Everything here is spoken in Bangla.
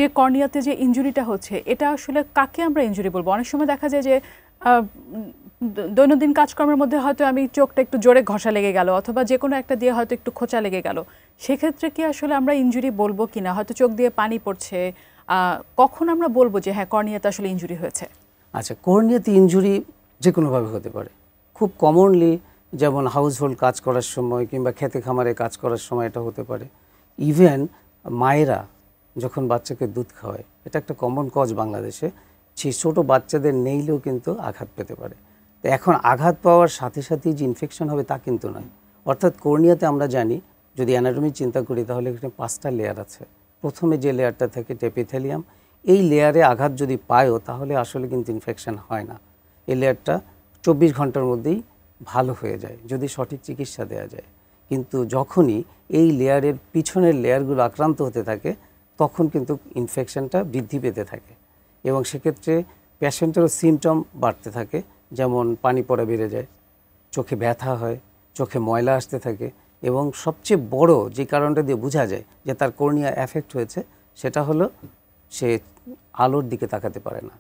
যে কর্নিয়াতে যে ইনজুরিটা হচ্ছে এটা আসলে কাকে আমরা ইনজুরি বলবো? অনেক সময় দেখা যায় যে দৈনন্দিন কাজকর্মের মধ্যে হয়তো আমি চোখটা একটু জোরে ঘষা লেগে গেল অথবা যে কোনো একটা দিয়ে হয়তো একটু খোঁচা লেগে গেল, সেক্ষেত্রে কি আসলে আমরা ইনজুরি বলবো কিনা? হয়তো চোখ দিয়ে পানি পড়ছে, কখন আমরা বলবো যে হ্যাঁ কর্নিয়াতে আসলে ইনজুরি হয়েছে? আচ্ছা, কর্নিয়াতে ইনজুরি যে কোনোভাবে হতে পারে। খুব কমনলি যেমন হাউসহোল্ড কাজ করার সময় কিংবা খেতে খামারে কাজ করার সময় এটা হতে পারে। ইভেন মায়েরা যখন বাচ্চাকে দুধ খাওয়ায়, এটা একটা কমন কজ বাংলাদেশে, সেই ছোটো বাচ্চাদের নেইলেও কিন্তু আঘাত পেতে পারে। তো এখন আঘাত পাওয়ার সাথে সাথেই যে ইনফেকশন হবে তা কিন্তু নয়। অর্থাৎ কর্নিয়াতে আমরা জানি, যদি অ্যানাটমি চিন্তা করি তাহলে এখানে 5টা লেয়ার আছে। প্রথমে যে লেয়ারটা থাকে টেপিথেলিয়াম, এই লেয়ারে আঘাত যদি পায়ও তাহলে আসলে কিন্তু ইনফেকশন হয় না। এই লেয়ারটা 24 ঘন্টার মধ্যেই ভালো হয়ে যায় যদি সঠিক চিকিৎসা দেওয়া যায়। কিন্তু যখনই এই লেয়ারের পিছনের লেয়ারগুলো আক্রান্ত হতে থাকে তখন কিন্তু ইনফেকশনটা বৃদ্ধি পেতে থাকে এবং সেক্ষেত্রে পেশেন্টেরও সিমটম বাড়তে থাকে, যেমন পানি পড়া বেড়ে যায়, চোখে ব্যথা হয়, চোখে ময়লা আসতে থাকে এবং সবচেয়ে বড় যে কারণটা দিয়ে বোঝা যায় যে তার কর্নিয়া এফেক্ট হয়েছে সেটা হলো সে আলোর দিকে তাকাতে পারে না।